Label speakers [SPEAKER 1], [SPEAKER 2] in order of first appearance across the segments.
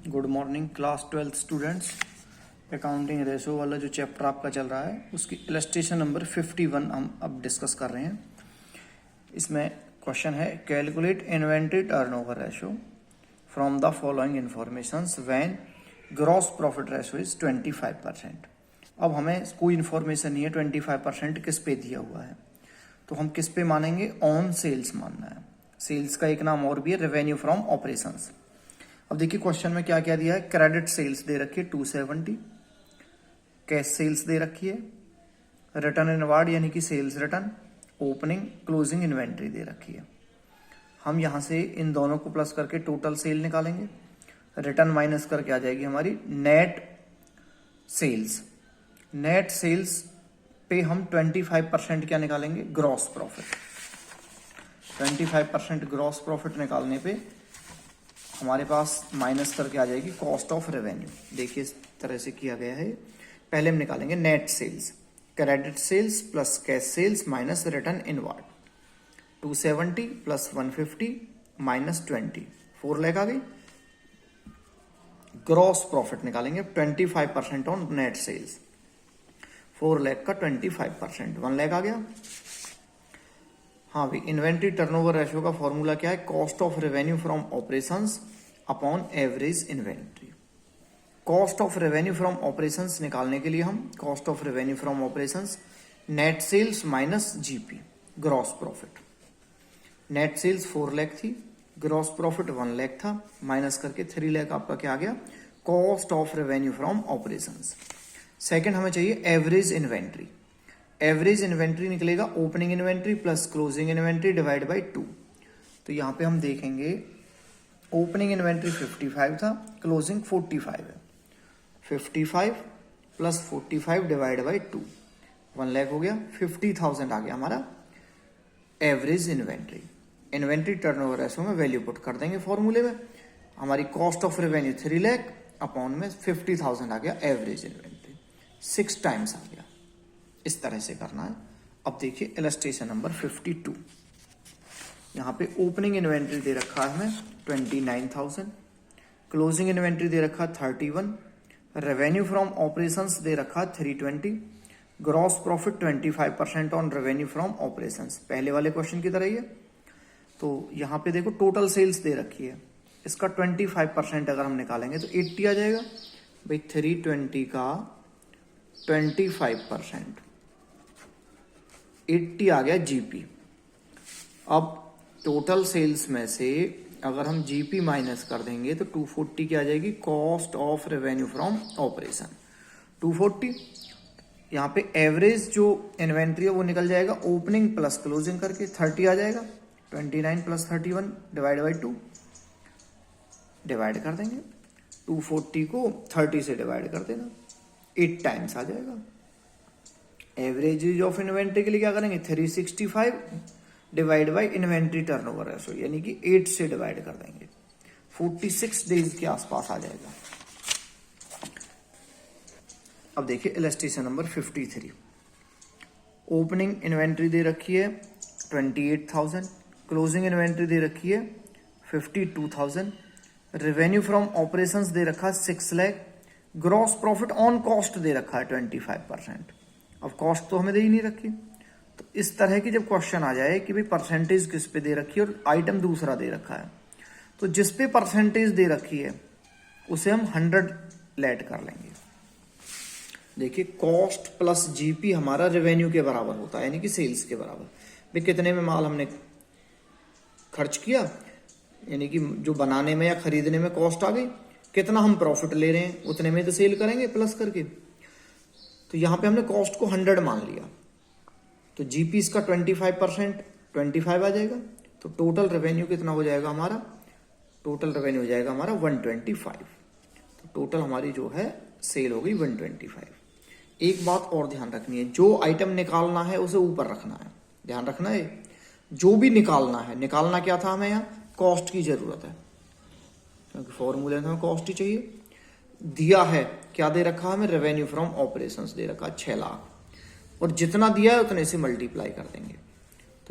[SPEAKER 1] Good morning class 12 students. Accounting ratio वाला जो chapter आपका चल रहा है उसकी इलस्ट्रेशन नंबर 51 हम अब डिस्कस कर रहे हैं। इसमें क्वेश्चन है calculate inventory turnover ratio from the following informations when gross profit ratio is 25%। अब हमें कोई इन्फॉर्मेशन नहीं है 25% किस पे दिया हुआ है, तो हम किस पे मानेंगे, ऑन सेल्स मानना है। सेल्स का एक नाम और भी है रेवेन्यू फ्रॉम ऑपरेशंस। अब देखिए क्वेश्चन में क्या क्या दिया है। क्रेडिट सेल्स दे रखी है 270, कैश सेल्स दे रखी है, रिटर्न इनवार्ड यानी कि sales return, opening closing inventory दे रखी है। हम यहां से इन दोनों को प्लस करके टोटल सेल निकालेंगे। रिटर्न माइनस करके आ जाएगी हमारी नेट सेल्स। नेट सेल्स पे हम 25% क्या निकालेंगे, ग्रॉस प्रॉफिट। 25% ग्रॉस प्रॉफिट निकालने पे हमारे पास माइनस करके आ जाएगी कॉस्ट ऑफ रेवेन्यू। देखिए इस तरह से किया गया है। पहले हम निकालेंगे net sales, credit sales plus cash sales minus return inward. 270 plus 150 minus 20, 4 lakh आ गई। ग्रॉस प्रॉफिट निकालेंगे 25% ऑन नेट सेल्स। 4 लाख का 25%, 1 लाख आ गया। हाँ भाई, इन्वेंट्री टर्नओवर रेशियो का फॉर्मूला क्या है, cost of revenue from operations upon average inventory. Cost of revenue from operations निकालने के लिए हम cost of revenue from operations net sales minus GP gross profit. Net sales 4 lakh थी, ग्रॉस प्रॉफिट 1 लाख था, minus करके 3 लाख आपका क्या आ गया, cost of revenue from operations. Second हमें चाहिए एवरेज इन्वेंट्री। एवरेज इन्वेंट्री निकलेगा opening inventory plus closing inventory divide by 2। तो यहां पे हम देखेंगे ओपनिंग इन्वेंट्री 55 था, क्लोजिंग 45 है। 55 प्लस 45 डिवाइड बाय 2, 1 लाख हो गया। 50,000 आ गया हमारा average inventory. Inventory turnover ratio में वैल्यू पुट कर देंगे फॉर्मूले में। हमारी cost of revenue 3 lakh upon में 50,000 आ गया एवरेज इन्वेंट्री, 6 टाइम्स आ गया। इस तरह से करना है। अब देखिए इलस्ट्रेशन नंबर 52। यहां पे ओपनिंग इन्वेंट्री दे रखा है हमें 29,000, क्लोजिंग इन्वेंट्री दे रखा 31, रेवेन्यू फ्रॉम ऑपरेशंस दे रखा 320, gross profit 25% on revenue from operations, पहले वाले क्वेश्चन की तरह ही है। तो यहां पे देखो टोटल सेल्स दे रखी है, इसका 25% अगर हम निकालेंगे तो 80 आ जाएगा भाई। 320 का 25%, 80 आ गया जीपी। अब टोटल सेल्स में से अगर हम जीपी माइनस कर देंगे तो 240 की आ जाएगी cost of revenue from operation. 240 यहाँ पे एवरेज जो इन्वेंट्री है वो निकल जाएगा ओपनिंग प्लस क्लोजिंग करके, 30 आ जाएगा। 29 प्लस 31 डिवाइड बाई 2, डिवाइड कर देंगे। 240 को 30 से डिवाइड कर देना, 8 टाइम्स आ जाएगा। एवरेज ऑफ इन्वेंट्री के लिए क्या करेंगे, 365 divide by inventory turnover ratio यानी कि 8 से डिवाइड कर देंगे, 46 डेज के आसपास आ जाएगा। अब देखिए इलस्ट्रेशन नंबर 53। ओपनिंग इन्वेंट्री दे रखी है 28,000, क्लोजिंग इन्वेंट्री दे रखी है 52,000, रेवेन्यू फ्रॉम ऑपरेशंस दे रखा है 6 lakh, gross profit on cost दे रखा है 25%। अब कॉस्ट तो हमें दे ही नहीं रखी। तो इस तरह की जब क्वेश्चन आ जाए कि भाई परसेंटेज किस पे दे रखी है और आइटम दूसरा दे रखा है, तो जिस पे परसेंटेज दे रखी है उसे हम 100 लेट कर लेंगे। देखिए कॉस्ट प्लस जीपी हमारा रेवेन्यू के बराबर होता है यानी कि सेल्स के बराबर। भाई कितने में माल हमने खर्च किया यानी कि जो बनाने में या खरीदने में कॉस्ट आ गई, कितना हम प्रॉफिट ले रहे हैं उतने में तो सेल करेंगे प्लस करके। तो यहां पे हमने कॉस्ट को 100 मान लिया, तो जीपी इसका 25% 25 आ जाएगा। तो टोटल रेवेन्यू कितना हो जाएगा हमारा, टोटल रेवेन्यू हो जाएगा हमारा 125। तो टोटल हमारी जो है सेल हो गई 125। एक बात और ध्यान रखनी है, जो आइटम निकालना है उसे ऊपर रखना है, ध्यान रखना है। जो भी निकालना है, निकालना क्या था हमें, यहाँ कॉस्ट की जरूरत है क्योंकि फॉर्मूले में हमें कॉस्ट ही चाहिए। दिया है क्या दे रखा है हमें, रेवेन्यू फ्रॉम ऑपरेशंस दे रखा 6 लाख, और जितना दिया है उतने से मल्टीप्लाई कर देंगे।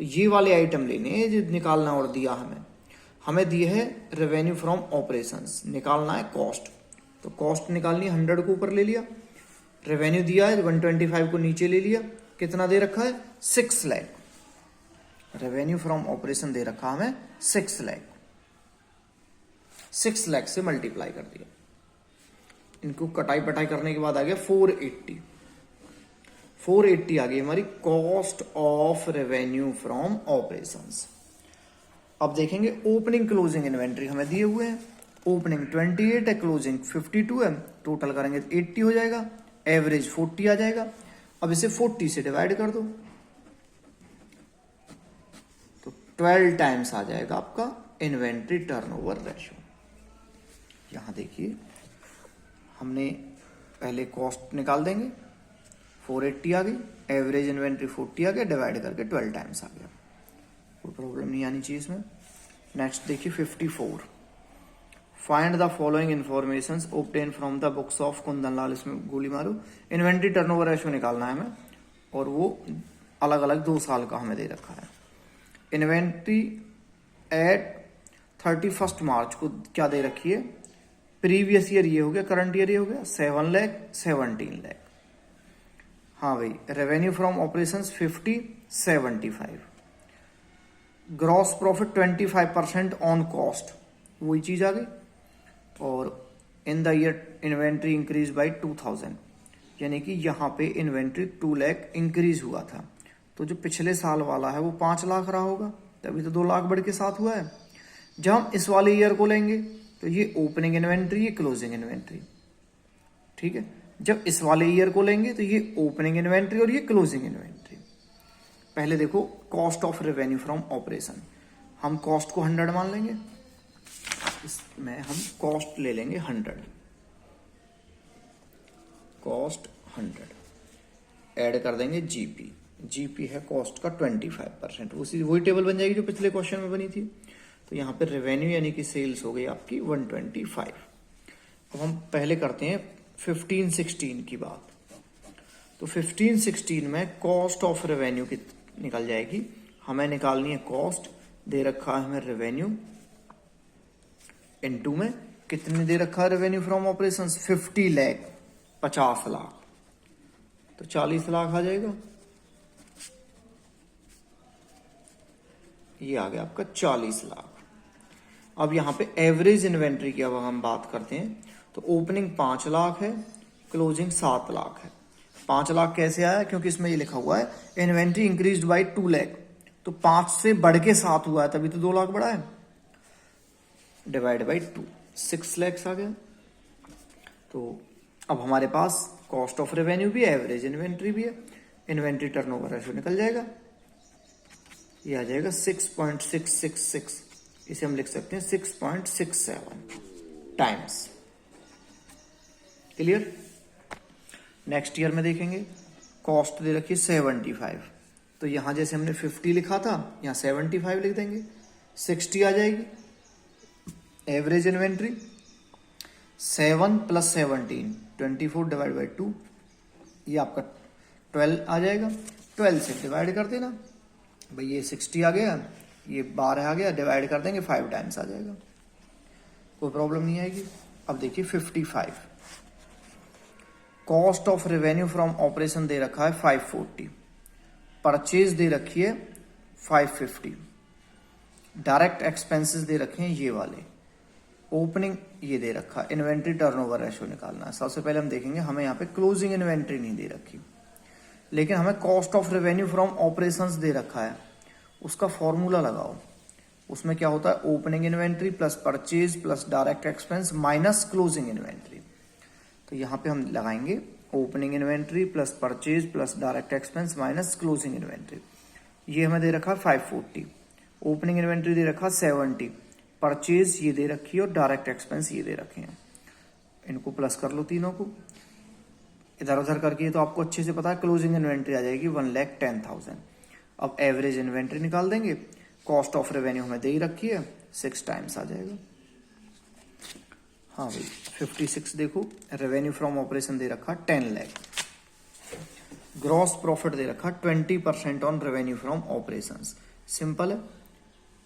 [SPEAKER 1] तो ये वाले आइटम लेने जो निकालना और दिया हमें, हमें दिए है रेवेन्यू फ्रॉम ऑपरेशंस, निकालना है कॉस्ट। तो कॉस्ट निकालनी है, 100 को ऊपर ले लिया, रेवेन्यू दिया है 125 को नीचे ले लिया, कितना दे रखा है 6 लाख। रेवेन्यू फ्रॉम ऑपरेशन दे रखा हमें 6 लाख, 6 लाख से मल्टीप्लाई कर दिया। इनको कटाई पटाई करने के बाद आ गया 480, 480 आ गई हमारी cost of revenue from operations. अब देखेंगे ओपनिंग क्लोजिंग इन्वेंट्री हमें दिए हुए हैं, ओपनिंग 28 है, क्लोजिंग 52 है, टोटल करेंगे तो 80 हो जाएगा, एवरेज 40 आ जाएगा। अब इसे 40 से डिवाइड कर दो तो 12 टाइम्स आ जाएगा आपका इन्वेंट्री टर्नओवर रेशियो। यहां देखिए हमने पहले कॉस्ट निकाल देंगे, 480 आ गई, एवरेज इन्वेंट्री 40 आ गया, डिवाइड करके 12 टाइम्स आ गया, कोई प्रॉब्लम नहीं आनी चाहिए इसमें। नेक्स्ट देखिए 54, find the following information obtain from the books of Kundan Lal, इसमें गोली मारो। इन्वेंट्री टर्नओवर रेशियो निकालना है हमें, और वो अलग अलग 2 साल का हमें दे रखा है। इन्वेंट्री एट 31 मार्च को क्या दे रखी है, प्रीवियस ईयर ये हो गया, करंट ईयर ये हो गया, 7 लाख 17 लाख। हाँ भाई, revenue from operations 50 75, gross profit 25% on cost, वही चीज आ गई। और in the year inventory increase by 2000, यानी कि यहाँ पे इन्वेंट्री 2 लाख इंक्रीज हुआ था, तो जो पिछले साल वाला है वो 5 लाख रहा होगा, तभी तो 2 लाख बढ़ के साथ हुआ है। जब हम इस वाले ईयर को लेंगे तो ये ओपनिंग इन्वेंट्री, ये क्लोजिंग इन्वेंट्री, ठीक है। जब इस वाले ईयर को लेंगे तो ये ओपनिंग इन्वेंट्री और ये क्लोजिंग इन्वेंट्री। पहले देखो cost of revenue from operation, हम कॉस्ट को 100 मान लेंगे, इसमें हम कॉस्ट ले लेंगे 100, कॉस्ट 100, ऐड कर देंगे जीपी, जीपी है कॉस्ट का 25%, उसी वही टेबल बन जाएगी जो पिछले क्वेश्चन में बनी थी। तो यहाँ पे रेवेन्यू यानी कि सेल्स हो गई आपकी 125। अब हम पहले करते हैं 15-16 की बात। तो 15-16 में कॉस्ट ऑफ रेवेन्यू की निकल जाएगी, हमें निकालनी है कॉस्ट, दे रखा है हमें रेवेन्यू, इनटू में कितने दे रखा है revenue from operations 50 lakh, 50 lakh, तो 40 लाख आ जाएगा, ये आ गया आपका 40 लाख। अब यहां पे एवरेज इन्वेंट्री की अब हम बात करते हैं, तो ओपनिंग 5 लाख है, क्लोजिंग 7 लाख है। 5 लाख कैसे आया, क्योंकि इसमें ये लिखा हुआ है इन्वेंट्री इंक्रीज्ड बाय 2 लाख, तो 5 से बढ़ के 7 हुआ है, तभी तो 2 लाख बढ़ा है, डिवाइड बाई 2, 6 लाख आ गया। तो अब हमारे पास कॉस्ट ऑफ रेवेन्यू भी है, एवरेज इन्वेंट्री भी है, इन्वेंट्री टर्नओवर रेशियो निकल जाएगा, ये आ जाएगा 6.666, इसे हम लिख सकते हैं 6.67 टाइम्स। क्लियर। नेक्स्ट ईयर में देखेंगे, कॉस्ट दे रखी 75, तो यहां जैसे हमने 50 लिखा था, यहां 75 लिख देंगे, 60 आ जाएगी। एवरेज इन्वेंट्री 7 + 17, 24 डिवाइड बाई 2, ये आपका 12 आ जाएगा, 12 से डिवाइड कर देना भाई, ये 60 आ गया, ये 12 आ गया, डिवाइड कर देंगे 5 टाइम्स आ जाएगा, कोई प्रॉब्लम नहीं आएगी। अब देखिए 55, cost of revenue from operation दे रखा है 540, परचेज दे रखी है 550, डायरेक्ट एक्सपेंसेस दे रखे हैं ये वाले, ओपनिंग ये दे रखा है, इन्वेंट्री टर्नओवर रेशियो निकालना है। सबसे पहले हम देखेंगे, हमें यहाँ पे क्लोजिंग इन्वेंट्री नहीं दे रखी, लेकिन हमें cost of revenue from operations दे रखा है, उसका फॉर्मूला लगाओ। उसमें क्या होता है, opening inventory plus purchase plus direct expense minus closing inventory. तो यहाँ पे हम लगाएंगे opening inventory plus purchase plus direct expense minus closing inventory. ये हमें दे रखा 540, ओपनिंग इन्वेंट्री दे रखा 70, परचेज ये दे रखी है और डायरेक्ट एक्सपेंस ये दे रखे हैं। इनको प्लस कर लो तीनों को, इधर उधर करके, तो आपको अच्छे से पता है क्लोजिंग इन्वेंट्री आ जाएगी 1,10,000। अब एवरेज इन्वेंट्री निकाल देंगे, कॉस्ट ऑफ रेवेन्यू हमें दे ही रखी है, 6 टाइम्स आ जाएगा। हाँ भाई 56 देखो, रेवेन्यू फ्रॉम ऑपरेशन दे रखा 10 लाख, ग्रॉस प्रॉफिट दे रखा 20% on revenue from operations, simple है,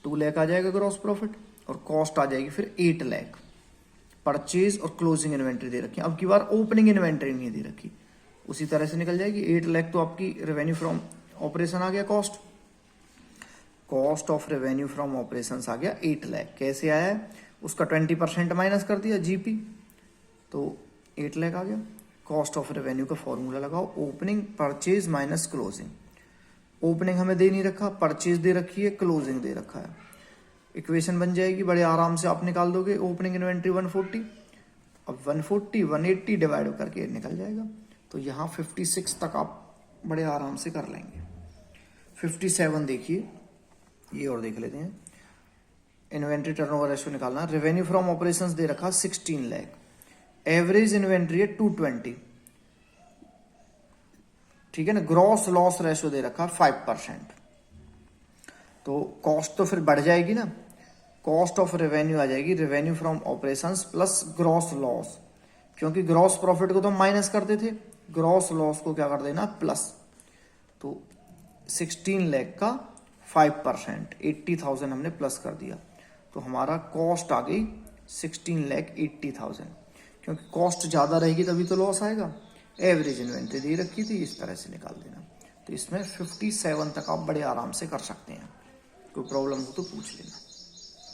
[SPEAKER 1] 2 लाख आ जाएगा ग्रॉस प्रॉफिट। और कॉस्ट आ जाएगी फिर 8 लाख। परचेज और क्लोजिंग इन्वेंट्री दे रखी है, अब की बार ओपनिंग इन्वेंट्री नहीं दे रखी, उसी तरह से निकल जाएगी। 8 लाख तो आपकी रेवेन्यू फ्रॉम ऑपरेशन आ गया, cost of revenue from operation आ गया 8 लाख। कैसे आया है, उसका 20% माइनस कर दिया जीपी, तो 8 लाख आ गया। कॉस्ट ऑफ रेवेन्यू का फॉर्मूला लगाओ, opening purchase minus closing. Opening हमें दे नहीं रखा, परचेज दे रखी है, क्लोजिंग दे रखा है। इक्वेशन बन जाएगी, बड़े आराम से आप निकाल दोगे। ओपनिंग इन्वेंट्री 140, अब 140 180 डिवाइड करके निकल जाएगा, तो यहाँ 56 तक आप बड़े आराम से कर लेंगे। 57 देखिए, ये और देख लेते हैं। इन्वेंट्री टर्नओवर रेशियो निकालना, रेवेन्यू फ्रॉम ऑपरेशंस दे रखा 16 लाख, एवरेज इन्वेंट्री है 220, ठीक है ना। ग्रॉस लॉस रेशियो दे रखा 5%, तो कॉस्ट तो फिर बढ़ जाएगी ना। कॉस्ट ऑफ रेवेन्यू आ जाएगी revenue from operations plus gross loss, क्योंकि ग्रॉस प्रॉफिट को तो हम माइनस करते थे, ग्रॉस लॉस को क्या कर देना प्लस। तो 16 लाख का 5%, 80,000 हमने प्लस कर दिया, तो हमारा कॉस्ट आ गई 16,80,000। क्योंकि कॉस्ट ज़्यादा रहेगी तभी तो लॉस आएगा। एवरेज इन्वेंट्री दे रखी थी, इस तरह से निकाल देना। तो इसमें 57 तक आप बड़े आराम से कर सकते हैं, कोई प्रॉब्लम हो तो पूछ लेना।